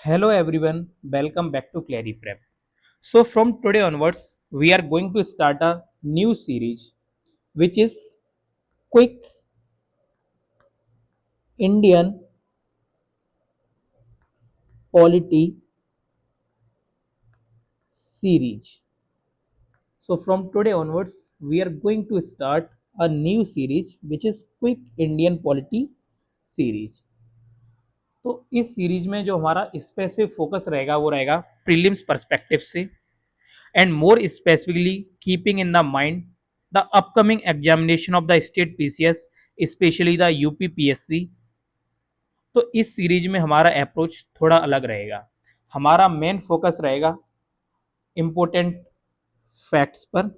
Hello everyone, welcome back to Clary Prep. So from today onwards, we are going to start a new series which is Quick Indian Polity series. So from today onwards, we are going to start a new series which is Quick Indian Polity series. तो इस series में जो हमारा specific focus रहेगा वो रहेगा prelims perspective से and more specifically keeping in the mind the upcoming examination of the state PCS especially the UPPSC। तो इस सीरीज में हमारा अप्रोच थोड़ा अलग रहेगा। हमारा मेन फोकस रहेगा इम्पोर्टेंट फैक्ट्स पर,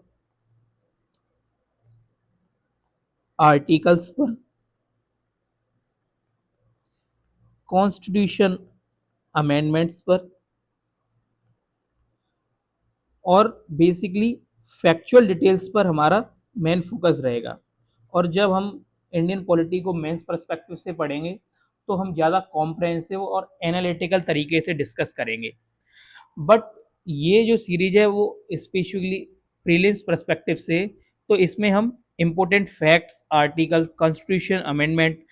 आर्टिकल्स पर, कॉन्स्टिट्यूशन अमेंडमेंट्स पर और बेसिकली फैक्चुअल डिटेल्स पर हमारा मेन फोकस रहेगा। और जब हम इंडियन पॉलिटी को मेंस पर्सपेक्टिव से पढ़ेंगे तो हम ज़्यादा कॉम्प्रहेंसिव और एनालिटिकल तरीके से डिस्कस करेंगे। बट ये जो सीरीज है वो स्पेशली प्रीलिम्स पर्सपेक्टिव से, तो इसमें हम important facts, article, constitution amendment,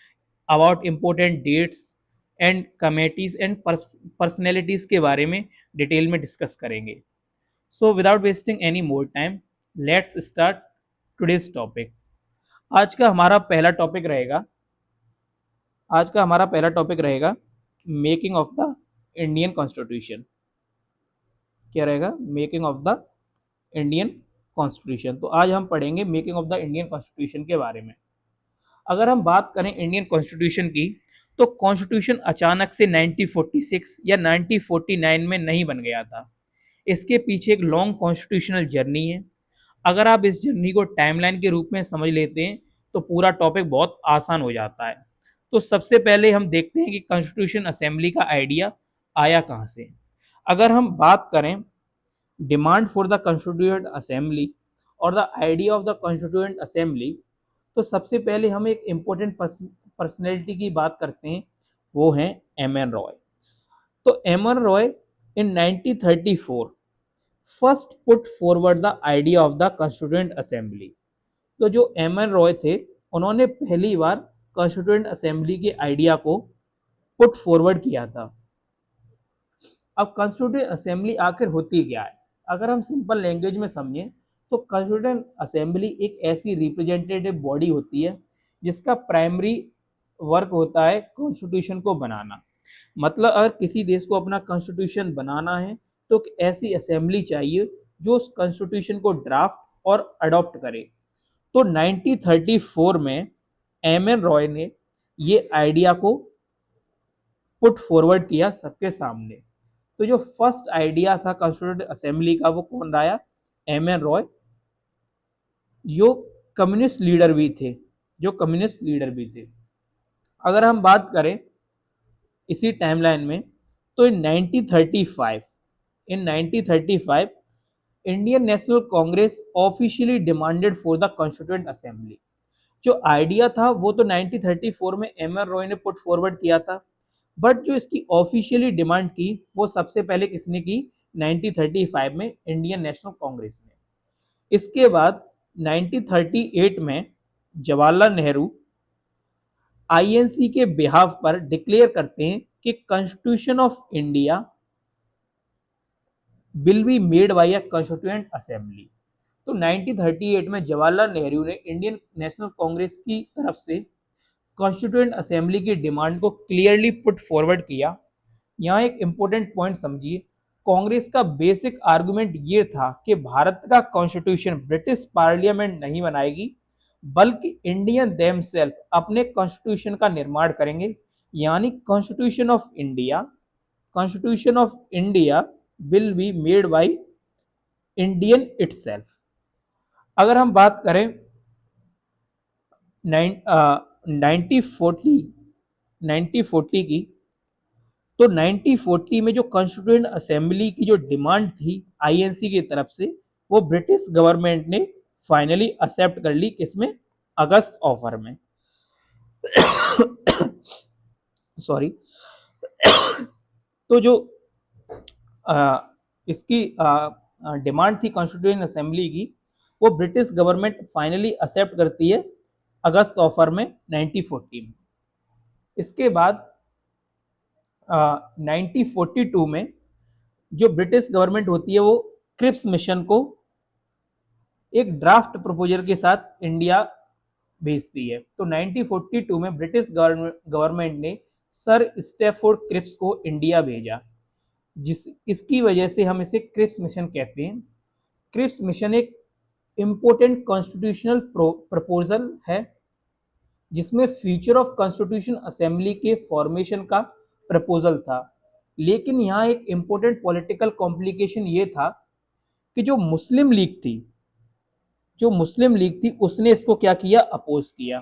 about important dates and committees and personalities के बारे में डिटेल में डिस्कस करेंगे। So without wasting any more time, let's start today's topic. आज का हमारा पहला टॉपिक रहेगा making of the Indian constitution. क्या रहेगा? Making of the Indian constitution. तो आज हम पढ़ेंगे making of the Indian constitution के बारे में। अगर हम बात करें इंडियन कॉन्स्टिट्यूशन की, तो कॉन्स्टिट्यूशन अचानक से 1946 या 1949 में नहीं बन गया था। इसके पीछे एक लॉन्ग कॉन्स्टिट्यूशनल जर्नी है। अगर आप इस जर्नी को टाइमलाइन के रूप में समझ लेते हैं तो पूरा टॉपिक बहुत आसान हो जाता है। तो सबसे पहले हम देखते हैं कि कॉन्स्टिट्यूशन असेंबली का आइडिया आया कहाँ से। अगर हम बात करें demand for the constituent assembly और the idea of the constituent assembly, तो सबसे पहले हम एक इम्पोर्टेंट पर्सनैलिटी की बात करते हैं, वो हैं एम एन रॉय। तो M N Roy in 1934 first put forward the idea of the constituent assembly. तो जो एम एन रॉय थे, उन्होंने पहली बार कॉन्स्टिट्यूएंट असेंबली के आइडिया को पुट फॉरवर्ड किया था। अब कॉन्स्टिट्यूएंट असेंबली आखिर होती क्या है? अगर हम सिंपल लैंग्वेज में समझें तो कॉन्स्टिट्यूएंट असेंबली एक ऐसी रिप्रेजेंटेटिव बॉडी होती है जिसका प्राइमरी वर्क होता है कॉन्स्टिट्यूशन को बनाना। मतलब अगर किसी देश को अपना कॉन्स्टिट्यूशन बनाना है तो एक ऐसी असेंबली चाहिए जो उस कॉन्स्टिट्यूशन को ड्राफ्ट और अडॉप्ट करे। तो 1934 में एम एन रॉय ने ये आइडिया को पुट फॉरवर्ड किया सबके सामने। तो जो फर्स्ट आइडिया था कॉन्स्टिट्यूएंट असेंबली का, वो कौन रहा? एम एन रॉय, जो कम्युनिस्ट लीडर भी थे। अगर हम बात करें इसी टाइमलाइन में, तो इन 1935 Indian national Congress officially demanded for the constituent assembly. जो आइडिया था वो तो 1934 में एम एन रॉय ने पुट फॉरवर्ड किया था, बट जो इसकी ऑफिशियली डिमांड की वो सबसे पहले किसने की? 1935 में इंडियन नेशनल कांग्रेस ने। इसके बाद 1938 में जवाहरलाल नेहरू आईएनसी के बिहाफ पर डिक्लेयर करते हैं कि constitution of India will be made bye a constituent assembly. तो 1938 में जवाहरलाल नेहरू ने इंडियन नेशनल कांग्रेस की तरफ से कॉन्स्टिट्यूएंट असेंबली की डिमांड को क्लियरली पुट फॉरवर्ड किया। यहाँ एक इंपॉर्टेंट पॉइंट समझिए, कांग्रेस का बेसिक आर्गुमेंट ये था कि भारत का कॉन्स्टिट्यूशन ब्रिटिश पार्लियामेंट नहीं बनाएगी बल्कि इंडियन देमसेल्फ अपने कॉन्स्टिट्यूशन का निर्माण करेंगे। यानी constitution of India will be made by Indian itself. अगर हम बात करें 1940 की, तो 1940 में जो कॉन्स्टिट्यूएंट असेंबली की जो डिमांड थी आईएनसी की तरफ से, वो ब्रिटिश गवर्नमेंट ने फाइनली एक्सेप्ट कर ली। किसमें? अगस्त ऑफर में। सॉरी। तो जो इसकी डिमांड थी कॉन्स्टिट्यूएंट असेंबली की, वो ब्रिटिश गवर्नमेंट फाइनली एक्सेप्ट करती है अगस्त ऑफर में 1940 में। इसके बाद 1942 में जो ब्रिटिश गवर्नमेंट होती है वो क्रिप्स मिशन को एक ड्राफ्ट प्रपोजल के साथ इंडिया भेजती है। तो 1942 में ब्रिटिश गवर्नमेंट ने सर स्टैफोर्ड क्रिप्स को इंडिया भेजा, जिस इसकी वजह से हम इसे क्रिप्स मिशन कहते हैं। क्रिप्स मिशन एक इम्पोर्टेंट कॉन्स्टिट्यूशनल प्रपोजल है जिसमें फ्यूचर ऑफ कॉन्स्टिट्यूशन असेंबली के फॉर्मेशन का प्रपोजल था। लेकिन यहाँ एक इम्पोर्टेंट पॉलिटिकल कॉम्प्लिकेशन ये था कि जो मुस्लिम लीग थी उसने इसको क्या किया, अपोज किया,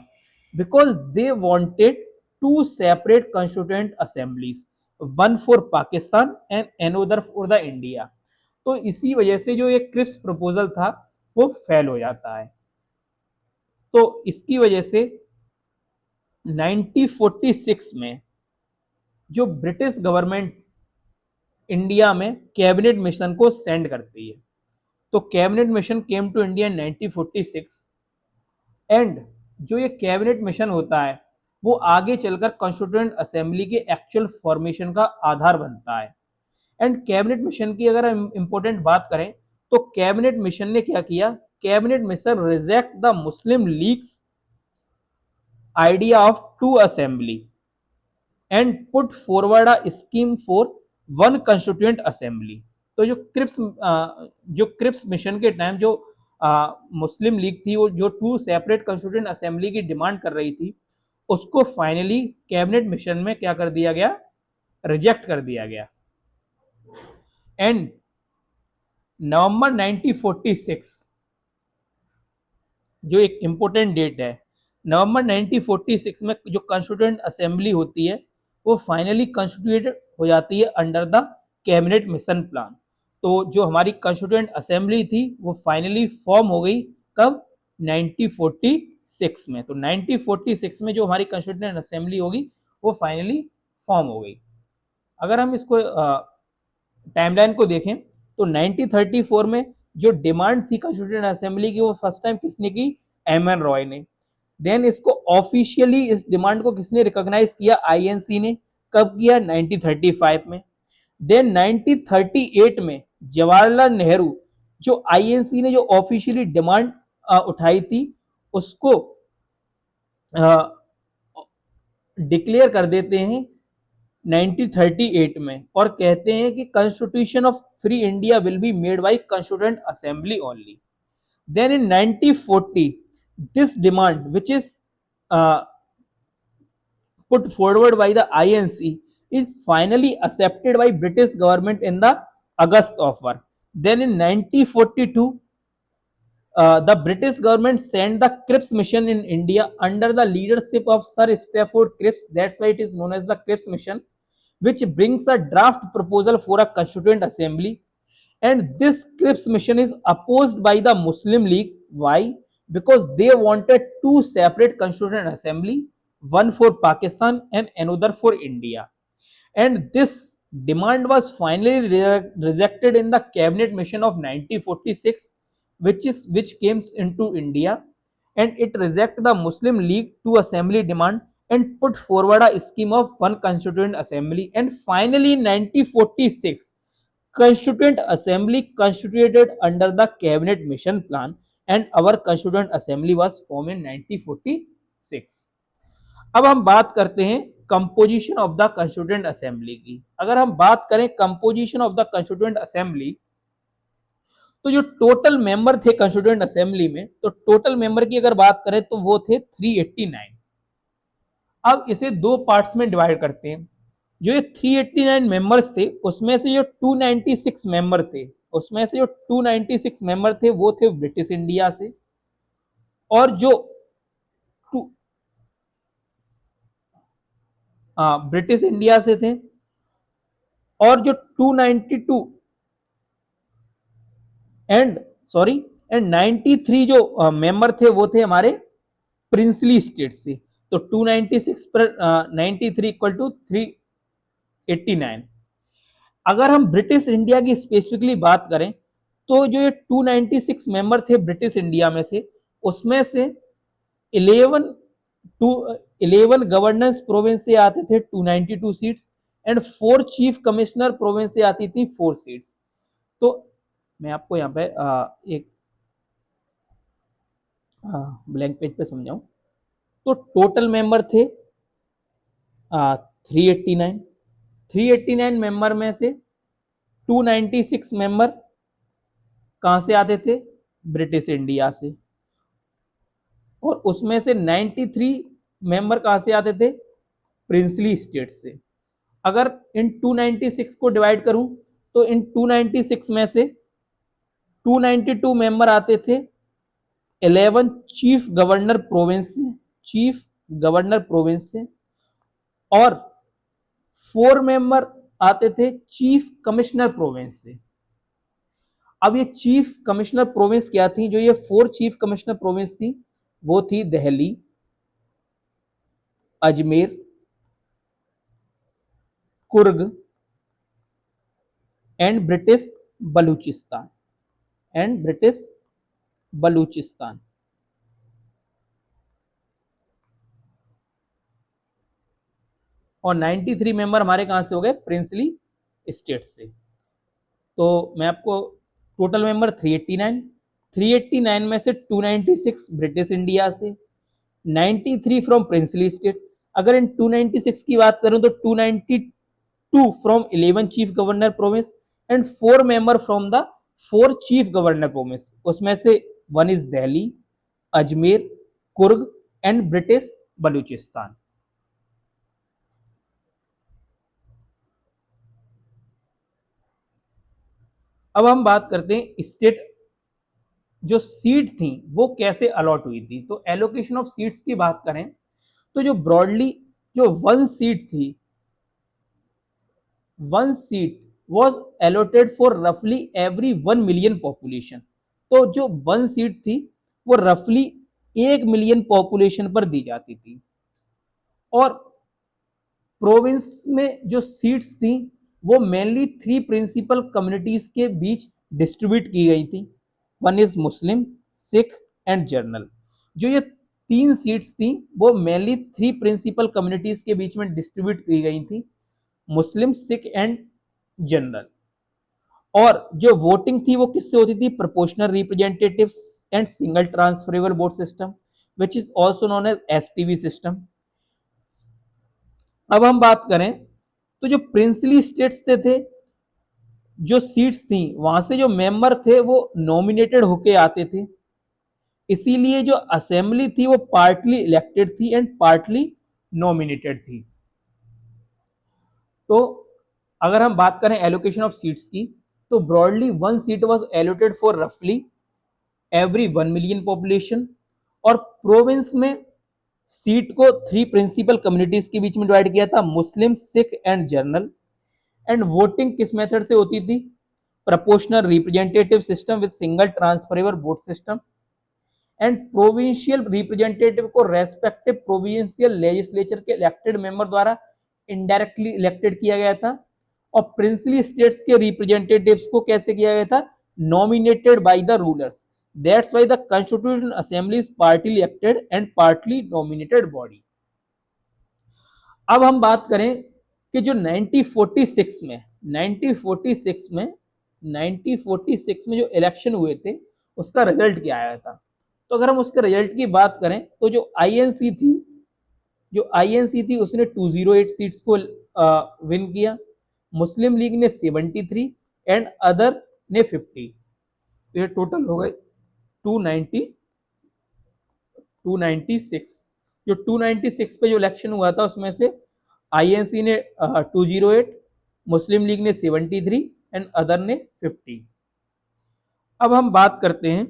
because they wanted to separate constituent assemblies, one for Pakistan and another for the India. तो इसी वजह से जो ये क्रिप्स प्रपोजल था वो फेल हो जाता है। तो इसकी वजह से 1946 में जो ब्रिटिश गवर्नमेंट इंडिया में कैबिनेट मिशन को सेंड करती है, तो cabinet mission came to India in 1946 and जो ये कैबिनेट मिशन होता है वो आगे चलकर कॉन्स्टिट्यूएंट असेंबली के एक्चुअल फॉर्मेशन का आधार बनता है। एंड कैबिनेट मिशन की अगर हम इंपॉर्टेंट बात करें तो कैबिनेट मिशन ने क्या किया, cabinet mission reject the Muslim league's idea of two assembly and put forward a scheme for one constituent assembly. तो जो क्रिप्स मिशन के टाइम जो मुस्लिम लीग थी वो जो टू सेपरेट कॉन्स्टिट्यूएंट असेंबली की डिमांड कर रही थी उसको फाइनली कैबिनेट मिशन में क्या कर दिया गया, रिजेक्ट कर दिया गया। एंड नवंबर 1946 जो एक इंपॉर्टेंट डेट है, नवंबर 1946 में जो कॉन्स्टिट्यूएंट असेंबली होती है वो फाइनली कॉन्स्टिट्यूटेड हो जाती है under the cabinet mission plan. तो जो हमारी कॉन्स्टिट्यूएंट असेंबली थी वो फाइनली फॉर्म हो गई कब, 1946 में। तो 1946 में जो हमारी कॉन्स्टिट्यूएंट असेंबली होगी वो फाइनली फॉर्म हो गई। अगर हम इसको टाइमलाइन को देखें तो 1934 में जो डिमांड थी कॉन्स्टिट्यूएंट असेंबली की वो फर्स्ट टाइम किसने की, एम.एन. रॉय ने। देन इसको ऑफिशियली इस डिमांड को किसने रिकॉग्नाइज किया, आईएनसी ने। कब किया, 1935 में। देन 1938 में जवाहरलाल नेहरू जो आईएनसी ने जो ऑफिशियली डिमांड उठाई थी उसको डिक्लेयर कर देते हैं 1938 में और कहते हैं कि constitution of free India will be made by constituent assembly only. Then in 1940 this demand which is put forward by the INC is finally accepted by British government in the August offer. Then in 1942 the British government sent the Cripps mission in India under the leadership of Sir Stafford Cripps. That's why it is known as the Cripps mission, which brings a draft proposal for a constituent assembly. And this Cripps mission is opposed by the Muslim League. Why? Because they wanted two separate constituent assembly, one for Pakistan and another for India. And this demand was finally rejected in the cabinet mission of 1946, which came into India, and it rejected the Muslim League to assembly demand and put forward a scheme of one constituent assembly. And finally, in 1946, constituent assembly constituted under the cabinet mission plan, and our constituent assembly was formed in 1946. अब हम बात करते हैं composition of the constituent assembly की। अगर हम बात करें composition of the constituent assembly तो जो टोटल मेंबर थे कंस्टिट्यूएंट असेंबली में, तो टोटल मेंबर की अगर बात करें तो वो थे 389। अब इसे दो पार्ट्स में डिवाइड करते हैं। जो ये 389 मेंबर्स थे उसमें से जो 296 मेंबर थे वो थे ब्रिटिश इंडिया से, और जो ब्रिटिश इंडिया से थे, और जो 292 एंड 93 जो मेंबर थे वो थे हमारे प्रिंसली स्टेट से। तो 296 पर 93 इक्वल टू 389। अगर हम ब्रिटिश इंडिया की स्पेसिफिकली बात करें तो जो ये 296 मेंबर थे ब्रिटिश इंडिया में से, उसमें से 11 टू 11 गवर्नेंस प्रोविंस से आते थे 292 seats and 4 chief commissioner province से आती थी 4 सीट्स। तो मैं आपको यहाँ पे एक ब्लैंक पेज पे समझाऊं तो टोटल मेंबर थे 389। 389 मेंबर में से 296 मेंबर कहां से आते थे? ब्रिटिश इंडिया से। और उसमें से 93 मेंबर कहां से आते थे? प्रिंसली स्टेट से। अगर इन 296 को डिवाइड करूं तो इन 296 में से 292 मेंबर आते थे 11 चीफ गवर्नर प्रोविंस से, चीफ गवर्नर प्रोविंस से, और 4 मेंबर आते थे चीफ कमिश्नर प्रोविंस से। अब ये चीफ कमिश्नर प्रोविंस क्या थी? जो ये 4 चीफ कमिश्नर प्रोविंस थी वो थी Delhi, Ajmer, Coorg and British Balochistan, and British Balochistan. और 93 मेंबर हमारे कहां से हो गए? प्रिंसली स्टेट से। तो मैं आपको टोटल मेंबर 389, 389 में से 296 ब्रिटिश इंडिया से, 93 फ्रॉम प्रिंसली स्टेट। अगर इन 296 की बात करूं तो 292 from 11 chief governor province and 4 member from the 4 chief governor province. उसमें से 1 is Delhi, Ajmer, Coorg and British Balochistan. अब हम बात करते हैं स्टेट जो सीट थी वो कैसे अलॉट हुई थी। तो एलोकेशन ऑफ सीट्स की बात करें तो जो ब्रॉडली जो 1 सीट थी, 1 seat was allotted for roughly every 1 million population। तो जो 1 सीट थी वो रफली 1 मिलियन पॉपुलेशन पर दी जाती थी। और प्रोविंस में जो सीट्स थी वो मेनली 3 प्रिंसिपल कम्युनिटीज के बीच डिस्ट्रीब्यूट की गई थी। 1 is Muslim, Sikh and journal. जो ये 3 सीट्स थी वो मेनली 3 प्रिंसिपल कम्युनिटीज के बीच में डिस्ट्रीब्यूट की गई थी, मुस्लिम, सिख एंड जनरल। और जो वोटिंग थी वो किससे होती थी? Proportional representatives and single transferable vote system which is also known as STV system. अब हम बात करें तो जो प्रिंसली स्टेट्स थे, जो सीट्स थी वहां से जो मेंबर थे वो नॉमिनेटेड होके आते थे, इसीलिए जो असेंबली थी वो पार्टली इलेक्टेड थी एंड पार्टली नॉमिनेटेड थी। तो अगर हम बात करें एलोकेशन ऑफ सीट्स की तो broadly 1 seat was allotted for रफली एवरी 1 मिलियन पॉपुलेशन। और प्रोविंस में सीट को 3 प्रिंसिपल कम्युनिटीज के बीच में डिवाइड किया था, Muslim, Sikh and general. And voting किस मेथड से होती थी? Proportional representative system with single transferable vote system. And provincial representative को रेस्पेक्टिव प्रोविंशियल लेजिस्लेचर के इलेक्टेड मेंबर द्वारा इनडायरेक्टली इलेक्टेड किया गया था। और प्रिंसली स्टेट्स के रिप्रेजेंटेटिव्स को कैसे किया गया था? Nominated by the rulers. That's why the constitutional assembly is partly elected and partly nominated body. अब हम बात करें कि जो 1946 में 1946 में जो इलेक्शन हुए थे उसका रिजल्ट क्या आया था। तो अगर हम उसके रिजल्ट की बात करें तो जो आईएनसी थी उसने 208 सीट्स को विन किया, मुस्लिम लीग ने 73 एंड अदर ने 50। तो ये टोटल हो गए 296। जो 296 पे जो इलेक्शन हुआ था उसमें से आईएनसी ने 208, मुस्लिम लीग ने 73 एंड अदर ने 50। अब हम बात करते हैं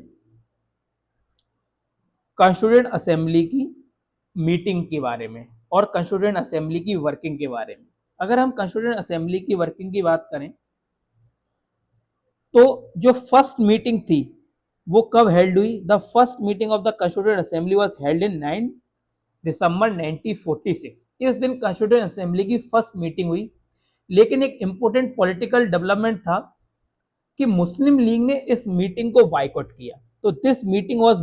कॉन्स्टिट्यूएंट असेंबली की मीटिंग के बारे में और कॉन्स्टिट्यूएंट असेंबली की वर्किंग के बारे में। अगर हम कॉन्स्टिट्यूएंट असेंबली की वर्किंग की बात करें तो जो फर्स्ट मीटिंग थी वो कब हेल्ड हुई? The first meeting of the constituent assembly was held in 9 December 1946। इस दिन कॉन्स्टिट्यूएंट असेंबली की फर्स्ट मीटिंग हुई लेकिन एक इंपॉर्टेंट पॉलिटिकल डेवलपमेंट था कि मुस्लिम लीग ने इस मीटिंग को बाइकआउट किया। तो this meeting was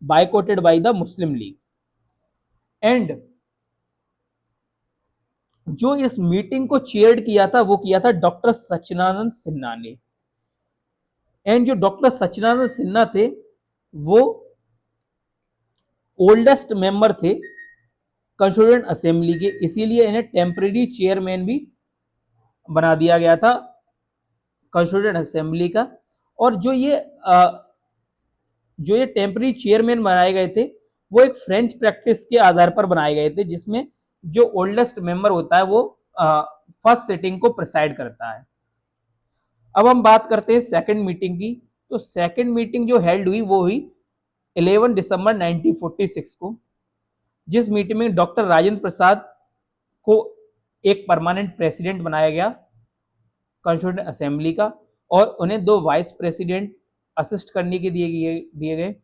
boycotted by the Muslim League. And जो इस मीटिंग को चेयर किया था वो किया था डॉक्टर सच्चिदानंद सिन्हा ने। एंड जो डॉक्टर सच्चिदानंद सिन्हा थे वो ओल्डेस्ट मेंबर थे कॉन्स्टिट्यूएंट असेंबली के, इसीलिए इन्हें टेम्परेरी चेयरमैन भी बना दिया गया था कॉन्स्टिट्यूएंट असेंबली का। और जो ये टेम्परेरी चेयरमैन बनाए गए थे वो एक फ्रेंच प्रैक्टिस के आधार पर बनाए गए थे, जिसमें जो ओल्डेस्ट मेंबर होता है वो फर्स्ट सिटिंग को प्रिसाइड करता है। अब हम बात करते हैं सेकंड मीटिंग की। तो सेकंड मीटिंग जो हेल्ड हुई वो हुई 11 दिसंबर 1946 को, जिस मीटिंग में डॉक्टर राजेंद्र प्रसाद को एक परमानेंट प्रेसिडेंट बनाया गया कॉन्स्टिट्यूएंट असेंबली का, और उन्हें 2 वाइस प्रेसिडेंट असिस्ट करने के दिए गए,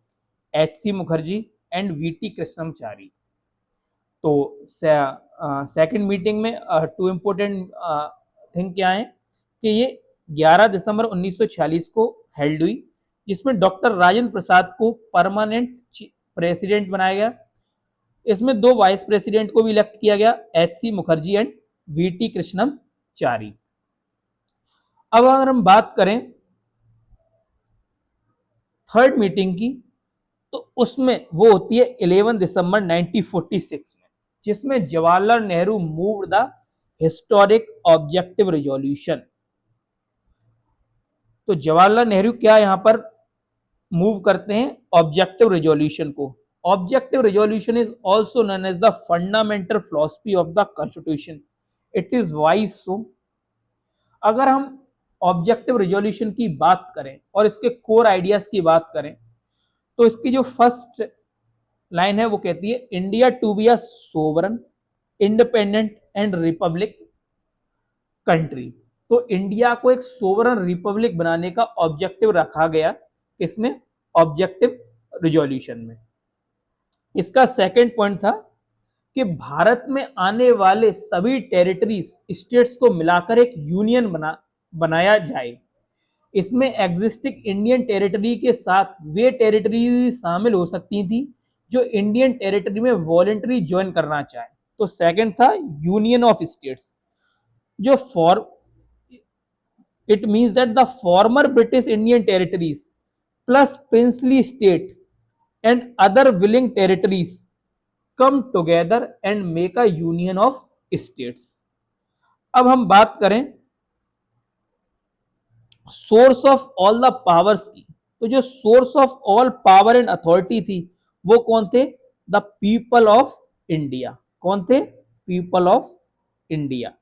H C. Mukherjee and V T. Krishnamachari. तो सेकंड मीटिंग में 2 इंपॉर्टेंट थिंग क्या है कि ये 11 दिसंबर 1946 को हेल्ड हुई, जिसमें डॉक्टर राजेंद्र प्रसाद को परमानेंट प्रेसिडेंट बनाया गया। इसमें 2 वाइस प्रेसिडेंट को भी इलेक्ट किया गया, H C. Mukherjee and V T. Krishnamachari. अब अगर हम बात करें थर्ड मीटिंग की, तो उसमें वो होती है 11 दिसंबर 1946 में, जिसमें Jawaharlal Nehru moved the historic objective resolution. तो जवाहरलाल नेहरू क्या यहां पर मूव करते हैं? ऑब्जेक्टिव रिजोल्यूशन को। Objective resolution is also known as the fundamental philosophy of the constitution. It is wise so. अगर हम ऑब्जेक्टिव रिजोल्यूशन की बात करें और इसके कोर आइडियाज की बात करें, तो इसकी जो फर्स्ट लाइन है वो कहती है India to be a sovereign, independent and republic country. तो इंडिया को एक सोवरन रिपब्लिक बनाने का ऑब्जेक्टिव रखा गया, इसमें ऑब्जेक्टिव रिजोल्यूशन में। इसका सेकंड पॉइंट था कि भारत में आने वाले सभी टेरिटरीज स्टेट्स को मिलाकर एक यूनियन बनाया जाए। इसमें एग्जिस्टिंग इंडियन टेरिटरी के साथ वे टेरिटरी शामिल हो सकती थी जो इंडियन टेरिटरी में वॉलंटरी ज्वाइन करना चाहे। तो सेकंड था यूनियन ऑफ स्टेट्स, जो it means that the former British Indian territories plus princely state and other willing territories come together and make a union of states. अब हम बात करें source of all the powers की, तो जो source of all power and authority थी वो कौन थे? The people of India. कौन थे? People of India.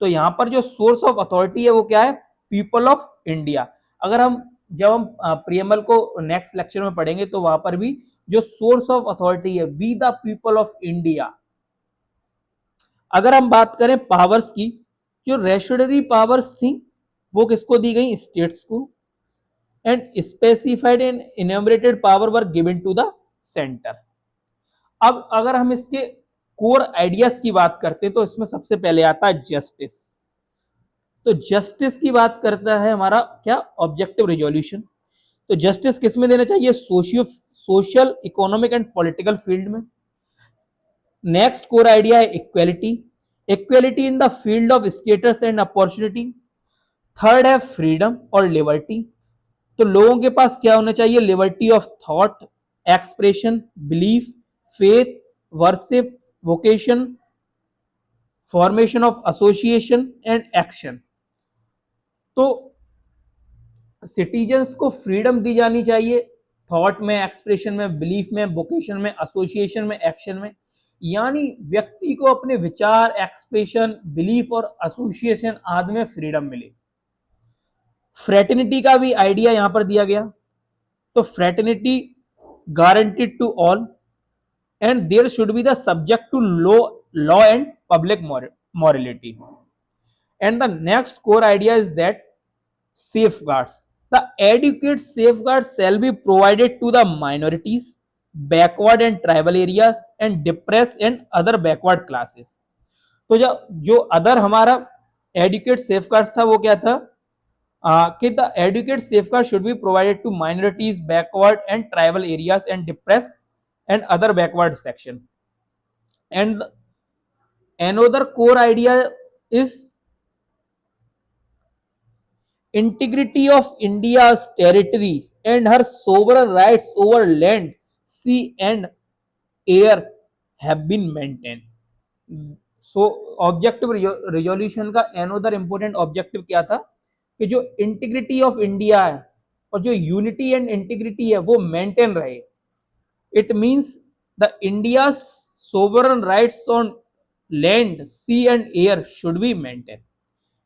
तो यहां पर जो सोर्स ऑफ अथॉरिटी है वो क्या है? People of India. अगर हम जब हम प्रियमल को नेक्स्ट लेक्चर में पढ़ेंगे तो वहां पर भी जो सोर्स ऑफ अथॉरिटी है we the people of India. अगर हम बात करें पावर्स की, जो रेशनरी पावर्स थी वो किसको दी गई? स्टेट्स को। And specified and enumerated power were given to the centre. अब अगर हम इसके कोर आइडियाज की बात करते हैं तो इसमें सबसे पहले आता है जस्टिस। तो जस्टिस की बात करता है हमारा क्या? Objective resolution. तो जस्टिस किस में देना चाहिए? Social, economic and political field में। नेक्स्ट कोर आइडिया है equality, equality in the field of status and opportunity. Third है फ्रीडम और लिबर्टी। तो लोगों के पास क्या होना चाहिए? Liberty of thought, expression, belief, faith, worship, vocation, formation of association and action. तो सिटीजन्स को फ्रीडम दी जानी चाहिए थॉट में, एक्सप्रेशन में, बिलीफ में, वोकेशन में, एसोसिएशन में, एक्शन में। यानी व्यक्ति को अपने विचार, एक्सप्रेशन, बिलीफ और एसोसिएशन आदि में फ्रीडम मिले। फ्रेटर्निटी का भी आइडिया यहां पर दिया गया। तो fraternity guaranteed to all and there should be the subject to law and public morality. And the next core idea is that safeguards. The adequate safeguards shall be provided to the minorities, backward and tribal areas, and depressed and other backward classes. तो जो other हमारा educate safeguards था वो क्या था कि the adequate safeguard should be provided to minorities, backward and tribal areas and depress and other backward section. And another core idea is integrity of India's territory and her sovereign rights over land, sea and air have been maintained. So objective resolution का another important objective क्या था कि जो integrity of India है और जो unity and integrity है वो मेंटेन रहे. It means the India's sovereign rights on land, sea and air should be maintained.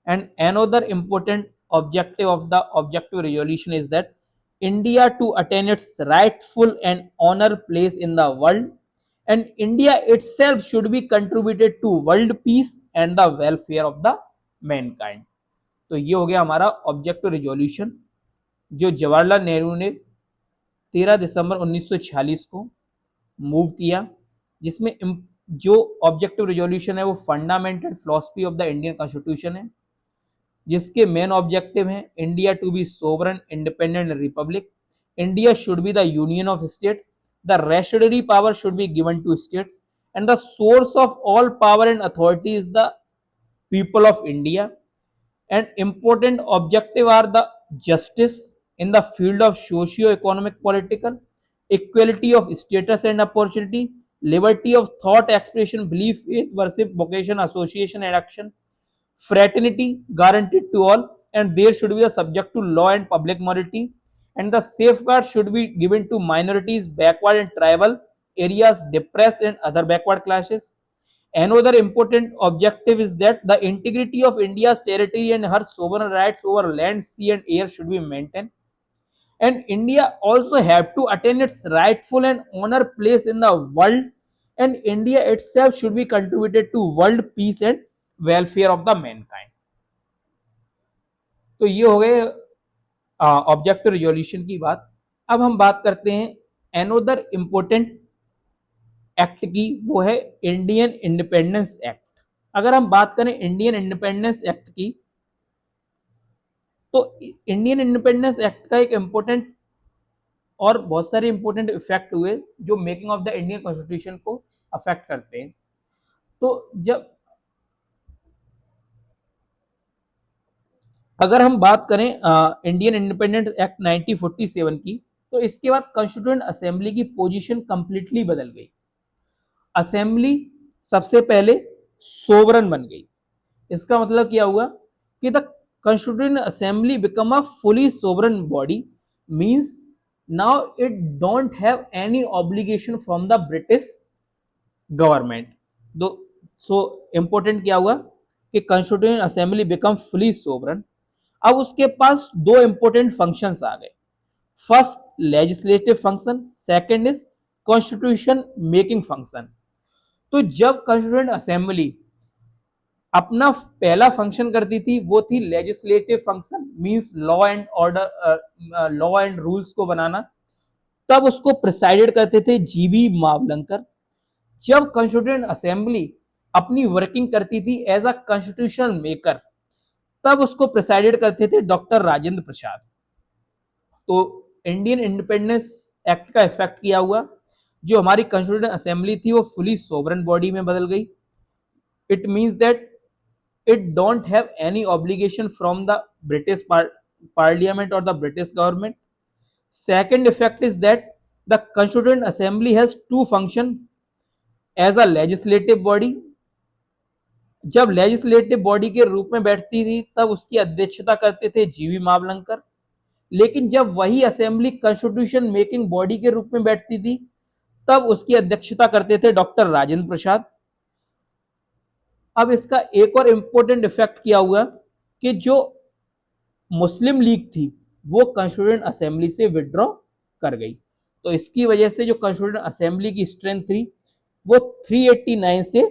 And another important objective of the objective resolution is that India to attain its rightful and honor place in the world, and India itself should be contributed to world peace and the welfare of the mankind. तो ये हो गया हमारा objective resolution जो जवाहरलाल नेहरू ने 13 December 1946 को move किया, जिसमें जो ऑब्जेक्टिव रिजोल्यूशन है वो fundamental philosophy of the Indian constitution है, जिसके मेन ऑब्जेक्टिव हैं India to be sovereign independent republic, India should be the union of states, the residuary power should be given to states and the source of all power and authority is the people of India, and important objective are the justice in the field of socio-economic, political, equality of status and opportunity, liberty of thought expression, belief, faith, worship, vocation, association and action, fraternity guaranteed to all, and there should be a subject to law and public morality, and the safeguard should be given to minorities, backward and tribal areas, depressed and other backward classes. Another important objective is that the integrity of India's territory and her sovereign rights over land, sea, and air should be maintained. And India also have to attain its rightful and honor place in the world. And India itself should be contributed to world peace and welfare of the mankind. तो ये हो गए objective resolution की बात. अब हम बात करते हैं एनोदर इंपॉर्टेंट एक्ट की, वो है इंडियन इंडिपेंडेंस एक्ट. अगर हम बात करें इंडियन इंडिपेंडेंस एक्ट की, तो इंडियन इंडिपेंडेंस एक्ट का एक इंपॉर्टेंट और बहुत सारे इंपॉर्टेंट इफेक्ट हुए जो making of the Indian constitution को अफेक्ट करते हैं. तो जब अगर हम बात करें इंडियन इंडिपेंडेंस एक्ट 1947 की, तो इसके बाद कॉन्स्टिट्यूएंट असेंबली की पोजीशन कंप्लीटली बदल गई. असेंबली सबसे पहले सोवरन बन गई. इसका मतलब क्या हुआ कि the constituent assembly become a fully sovereign body, means now it don't have any obligation from the British government. दो सो इंपॉर्टेंट क्या हुआ कि constituent assembly become fully sovereign. अब उसके पास दो इंपॉर्टेंट फंक्शंस आ गए. First legislative function, second is constitution making function. तो जब कॉन्स्टिट्यूएंट असेंबली अपना पहला फंक्शन करती थी वो थी legislative function, means law and order, law and rules को बनाना, तब उसको प्रिसाइडेड करते थे जीबी मावलंकर. जब कॉन्स्टिट्यूएंट असेंबली अपनी वर्किंग करती थी एज अ कॉन्स्टिट्यूशनल मेकर, तब उसको प्रिसाइडेड करते थे डॉक्टर राजेंद्र प्रसाद. तो इंडियन इंडिपेंडेंस एक्ट का इफेक्ट किया हुआ, जो हमारी कॉन्स्टिट्यूएंट असेंबली थी वो फुली सोवरेन बॉडी में बदल गई. It means that it don't have any obligation from the British parliament और the British government. Second effect is that the constituent assembly has to function as a legislative body. जब legislative body के रूप में बैठती थी तब उसकी अध्यक्षता करते थे जीवी मावलंकर, लेकिन जब वही असेंबली कॉन्स्टिट्यूशन मेकिंग बॉडी के रूप में बैठती थी तब उसकी अध्यक्षता करते थे डॉक्टर राजेंद्र प्रसाद. अब इसका एक और इंपॉर्टेंट इफेक्ट क्या हुआ कि जो मुस्लिम लीग थी वो कॉन्स्टिट्यूएंट असेंबली से विड्रॉ कर गई. तो इसकी वजह से जो कॉन्स्टिट्यूएंट असेंबली की स्ट्रेंथ थी वो 389 से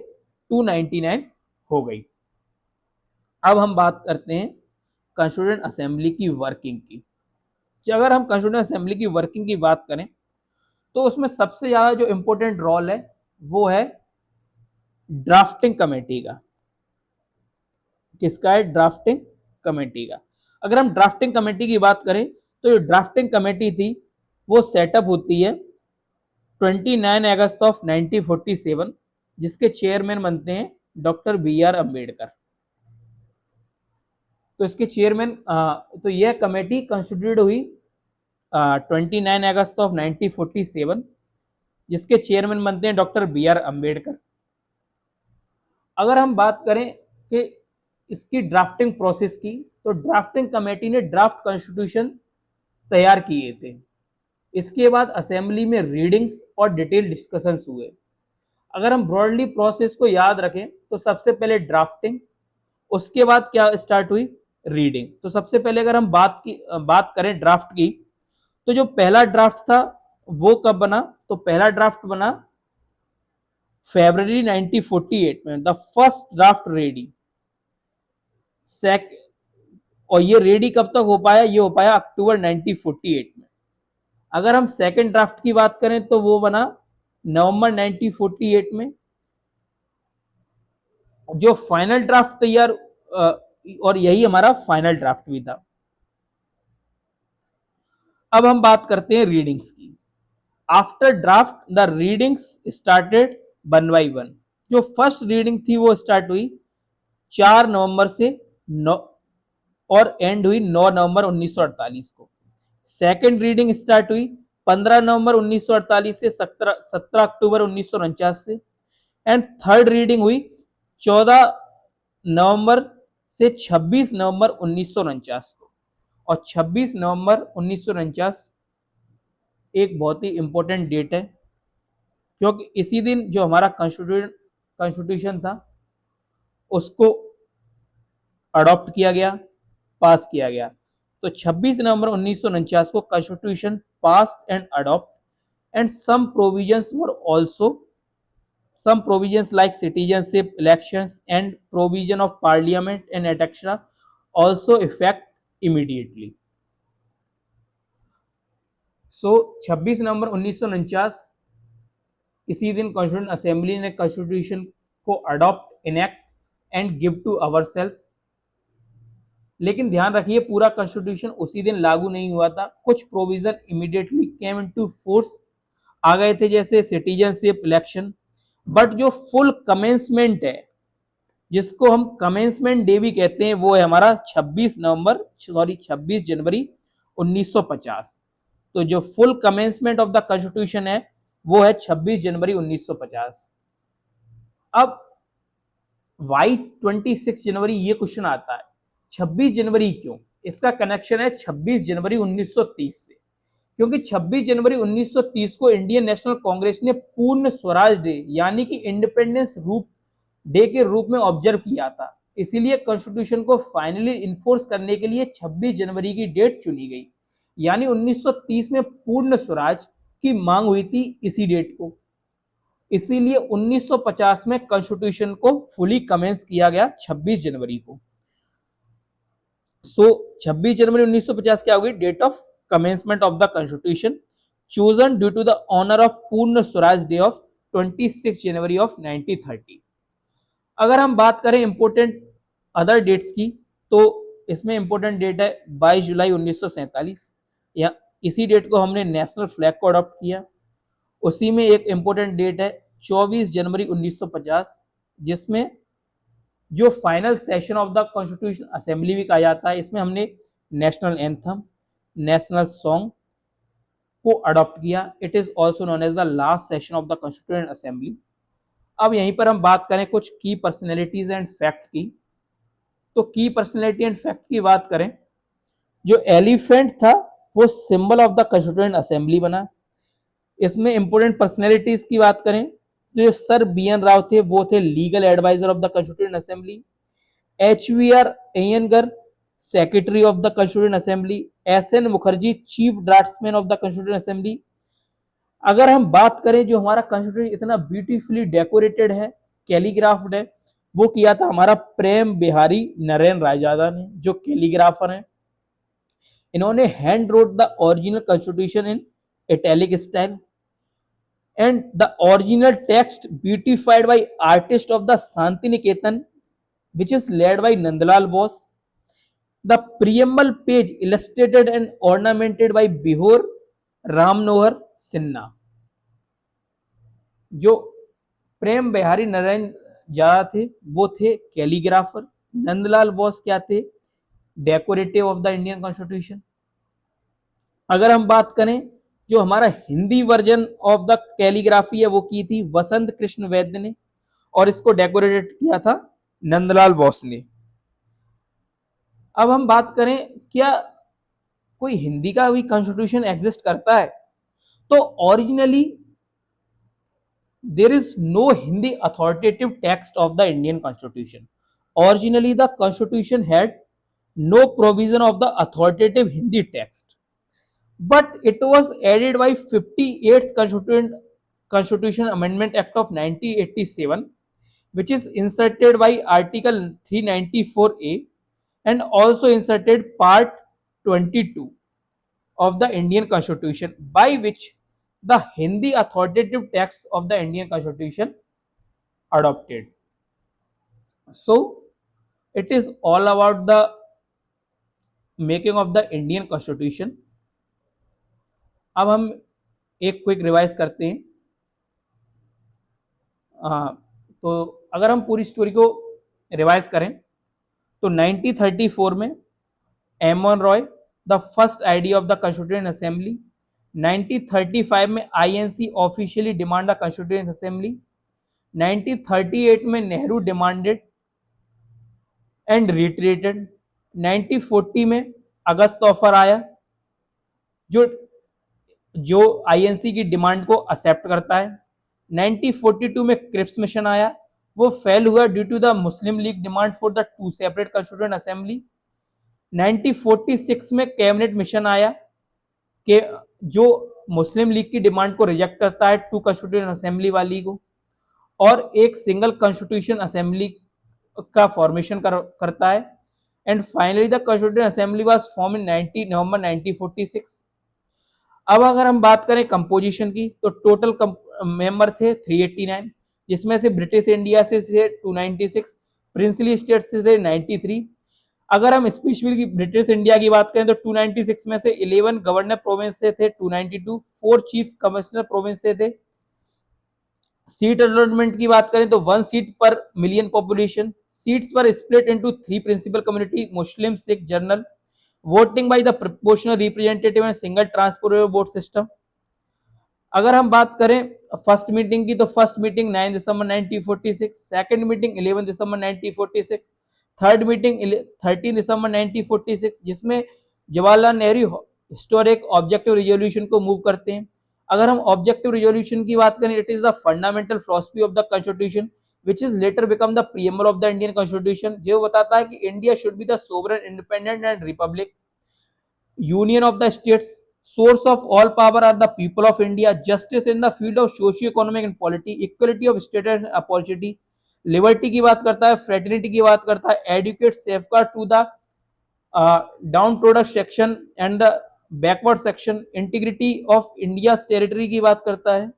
299 हो गई. अब हम बात करते हैं कॉन्स्टिट्यूएंट असेंबली की वर्किंग की. अगर हम कॉन्स्टिट्यूएंट असेंबली की वर्किंग की बात करें तो उसमें सबसे ज्यादा जो इंपॉर्टेंट रोल है वो है ड्राफ्टिंग कमेटी का. किसका है? ड्राफ्टिंग कमेटी का। अगर हम ड्राफ्टिंग कमेटी की बात करें तो जो ड्राफ्टिंग कमेटी थी वो सेटअप होती है 29 अगस्त ऑफ 1947, जिसके चेयरमैन बनते हैं डॉक्टर बी आर अम्बेडकर। तो इसके चेयरमैन तो यह कमेटी कंस्टिट्यूट हुई 29 अगस्त ऑफ 1947, जिसके चेयरमैन बनते हैं डॉक्टर बी आर अम्बेडकर। अगर हम बात करें कि इसकी ड्राफ्टिंग प्रोसेस की, तो ड्राफ्टिंग कमेटी ने ड्राफ्ट कॉन्स्टिट्यूशन तैयार किए थे। इसके बाद असेंबली में रीडिंग्स और डिटेल डिस्कशंस हुए। अगर हम ब्रॉडली प्रोसेस को याद रखें तो सबसे पहले ड्राफ्टिंग, उसके बाद क्या स्टार्ट हुई? रीडिंग। तो सबसे पहले अगर हम बात करें ड्राफ्ट की, तो जो पहला ड्राफ्ट था वो कब बना? तो पहला ड्राफ्ट बना फरवरी 1948 में, द फर्स्ट ड्राफ्ट रेडी। और ये रेडी कब तक हो पाया? ये हो पाया अक्टूबर 1948 में। अगर हम सेकंड ड्राफ्ट की बात करें तो वो बना नवंबर 1948 में। जो फाइनल ड्राफ्ट तैयार, और यही हमारा फाइनल ड्राफ्ट भी था। अब हम बात करते हैं रीडिंग्स की। After draft the readings started one by one. जो फर्स्ट रीडिंग थी वो स्टार्ट हुई 4 नवंबर से 9 और एंड हुई 9 नवंबर 1948 को। सेकेंड रीडिंग स्टार्ट हुई 15 नवंबर 1948 से 17 अक्टूबर 1949 से। एंड थर्ड रीडिंग हुई 14 नवंबर से 26 नवंबर 1949 को। और 26 नवंबर 1949 एक बहुत ही इंपॉर्टेंट डेट है, क्योंकि इसी दिन जो हमारा कॉन्स्टिट्यूशन था उसको अडॉप्ट किया गया, पास किया गया। तो 26 नवंबर 1949 को constitution passed and adopt, and some provisions like citizenship, elections and provision of parliament and etc. also effect immediately. So 26 नवंबर 1949 इसी दिन कॉन्स्टिट्यूशन असेंबली ने कॉन्स्टिट्यूशन को adopt, enact and give to our self. लेकिन ध्यान रखिए पूरा कॉन्स्टिट्यूशन उसी दिन लागू नहीं हुआ था। कुछ provision immediately came into force आ गए थे, जैसे सिटीजनशिप, इलेक्शन। बट जो फुल कमेंसमेंट है, जिसको हम कमेंसमेंट डे भी कहते हैं, वो है हमारा 26 जनवरी 1950। तो जो full commencement of the constitution है वो है 26 जनवरी 1950। अब वाई 26 जनवरी, ये क्वेश्चन आता है 26 जनवरी क्यों? इसका कनेक्शन है 26 जनवरी 1930 से, क्योंकि 26 जनवरी 1930 को इंडियन नेशनल कांग्रेस ने पूर्ण स्वराज डे यानी कि इंडिपेंडेंस डे के रूप में ऑब्जर्व किया था। इसीलिए कॉन्स्टिट्यूशन को फाइनली इन्फोर्स करने के लिए 26 जनवरी की डेट चुनी गई। यानी 1930 में पूर्ण स्वराज की मांग हुई थी इसी डेट को। इसीलिए 1950 में कॉन्स्टिट्यूशन को फुली कमेंस किया गया 26 जनवरी को। सो 26 जनवरी 1950 क्या होगी? Date of commencement of the constitution chosen due to the honour of Purna Swaraj day of 26 January of 1930। अगर हम बात करें इंपोर्टेंट अदर डेट्स की, तो इसमें इंपोर्टेंट डेट है 22 जुलाई 1947, या इसी डेट को हमने नेशनल फ्लैग को अडॉप्ट किया। उसी में एक इंपोर्टेंट डेट है 24 जनवरी 1950, जिसमें जो final session of the constitution assembly भी कहा जाता है, इसमें हमने नेशनल एंथम, नेशनल सॉन्ग को अडॉप्ट किया। It is also known as the last session of the constituent assembly. अब यहीं पर हम बात करें कुछ की पर्सनैलिटीज एंड फैक्ट की। तो की पर्सनैलिटी एंड फैक्ट की बात करें, जो एलिफेंट था वो symbol of the constituent assembly बना। इसमें इंपोर्टेंट पर्सनैलिटीज की बात करें तो जो सर बी एन राव थे वो थे legal adviser of the constituent assembly. HVR Ayyangar secretary of the constituent assembly. SN Mukherjee chief draftsman of the constituent assembly. अगर हम बात करें जो हमारा कॉन्स्टिट्यूशन इतना ब्यूटीफुली डेकोरेटेड है, कैलीग्राफ्ड है, वो किया था हमारा प्रेम बिहारी नरेंद्र रायजादा ने, जो कैलीग्राफर हैं। इन्होंने hand wrote the original constitution in italic style, and the original text beautified by artist of the Shanti Niketan which is led by Nandlal Bose. The preamble page illustrated and ornamented by Bihor Ramnohar Sinha. जो प्रेम बिहारी नारायण ज्यादा थे वो थे calligrapher, Nandlal Bose क्या थे, decorative of the Indian constitution. अगर हम बात करें जो हमारा Hindi version of the calligraphy है वो की थी वसंत कृष्ण वैद्य ने, और इसको डेकोरेट किया था नंदलाल बोस ने। अब हम बात करें क्या कोई हिंदी का भी कॉन्स्टिट्यूशन एग्जिस्ट करता है, तो originally there is no Hindi authoritative text of the Indian Constitution. Originally, the Constitution had no provision of the authoritative Hindi text, but it was added by 58th Constitution Amendment Act of 1987, which is inserted by Article 394A and also inserted Part 22 of the Indian Constitution, by which the Hindi authoritative text of the Indian Constitution adopted. So it is all about the making of the Indian Constitution. अब हम एक quick revise करते हैं। तो अगर हम पूरी story को रिवाइज करें तो 1934 में M N Roy the first idea of the constituent assembly, 1935 में INC officially demand the constituent assembly, 1938 में नेहरू डिमांडेड एंड रिट्रीटेड, 1940 में अगस्त ऑफर आया जो आईएनसी की डिमांड को एक्सेप्ट करता है, 1942 में क्रिप्स मिशन आया, वो फेल हुआ due to the Muslim League demand for the two separate constituent assembly, 1946 में कैबिनेट मिशन आया कि जो मुस्लिम लीग की डिमांड को रिजेक्ट करता है टू कॉन्स्टिट्यूएंट असेंबली वाली को, और एक सिंगल कॉन्स्टिट्यूशन असेंबली का फॉर्मेशन करता है, and finally the constituent assembly was form in 90 November 1946। अब अगर हम बात करें कंपोजिशन की तो टोटल मेंबर थे 389, जिसमें से ब्रिटिश इंडिया से 296, प्रिंसली स्टेट से 93। अगर हम स्पेशली ब्रिटिश इंडिया की बात करें तो 296 में से 11 गवर्नर प्रोविंस से थे, 292 4 चीफ कमिश्नर प्रोविंस से थे। सीट अलॉटमेंट की बात करें तो 1 सीट पर मिलियन पॉपुलेशन, सीट्स पर split into 3 principal community Muslim, Sikh, general, voting by the proportional representative and single transferable vote system. अगर हम बात करें फर्स्ट मीटिंग की तो first meeting 9 December 1946, second meeting 11 December 1946, third meeting 13 December 1946, जिसमें Jawaharlal Nehru historic objective resolution को move करते हैं। अगर हम ऑब्जेक्टिव रिजोल्यूशन की बात करें, it is the fundamental philosophy of the constitution which is later become the preamble of the Indian Constitution, जो बताता है कि India should be the sovereign, independent and republic, union of the states, source of all power are the people of India, justice in the field of socio-economic and polity, equality of status and opportunity, liberty की बात करता है, fraternity की बात करता है, educate, safeguard to the downtrodden section and the backward section, integrity of India's territory की बात करता है।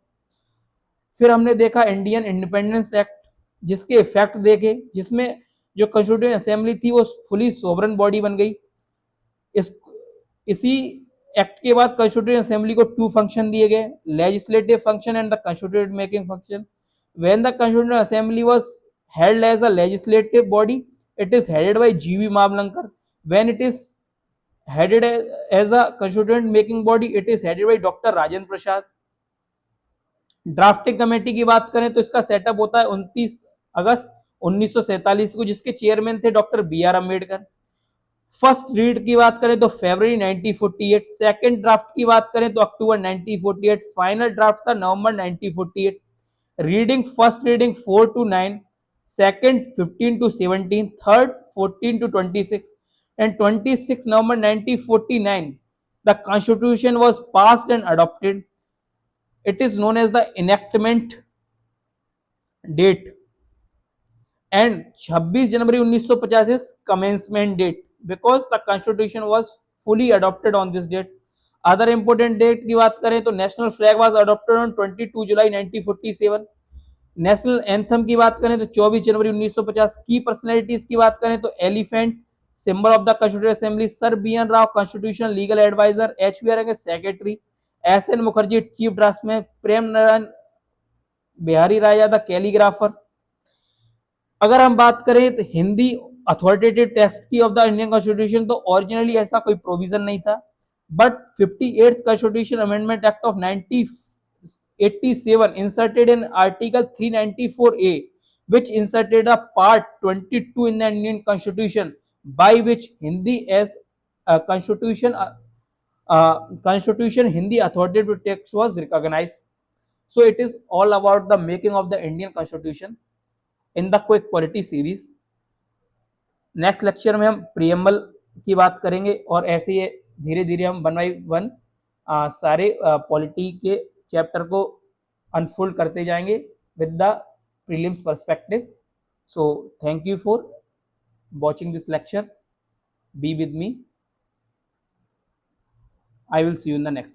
फिर हमने देखा इंडियन इंडिपेंडेंस एक्ट, जिसके इफेक्ट देखे, जिसमें जो कॉन्स्टिट्यूएंट असेंबली थी वो फुली सोवरेन बॉडी बन गई। इसी एक्ट के बाद कॉन्स्टिट्यूएंट असेंबली को 2 फंक्शन दिए गए, legislative function and the constituent making function. When the constituent assembly was held as a legislative body, it is headed by G V Mavalankar. When it is headed as a constituent making body, it is headed by doctor Rajendra Prasad. Drafting committee की बात करें तो इसका setup होता है 29 अगस्त 1947 को, जिसके chairman थे doctor B R. Ambedkar. First read की बात करें तो फरवरी 1948, सेकंड ड्राफ्ट की बात करें तो अक्टूबर 1948, फाइनल ड्राफ्ट था नवंबर 1948। Reading first reading 4 to 9, second 15 to 17, third 14 to 26 and 26 November 1949 the constitution was passed and adopted. It is known as the enactment date and 26 January 1950 is commencement date because the constitution was fully adopted on this date. Other important date की बात करें तो national flag was adopted on 22 July 1947. National anthem की बात करें तो 24 जनवरी 1950। की personalities की बात करें तो elephant, symbol of the constituent assembly sir B N Rao, constitution legal adviser, H B R secretary, S N Mukherjee chief draftsman, Prem Narayan Bihari Rai Yadav calligrapher. अगर हम बात करें तो हिंदी अथॉरिटेटिव टेक्स्ट की ऑफ द इंडियन कॉन्स्टिट्यूशन, तो ओरिजिनली ऐसा कोई प्रोविजन नहीं था, but 58th constitution amendment act of 1987 inserted in article 394A which inserted a part 22 in the Indian constitution by which Hindi as a constitution Hindi authoritative text was recognized. So it is all about the making of the Indian constitution in the quick polity series. Next lecture में हम preamble की बात करेंगे और ऐसे ही धीरे धीरे हम वन बाई वन सारे पॉलिटी के चैप्टर को अनफोल्ड करते जाएंगे with the prelims perspective. So thank you for watching this lecture. Be with me. I will see you in the next lecture.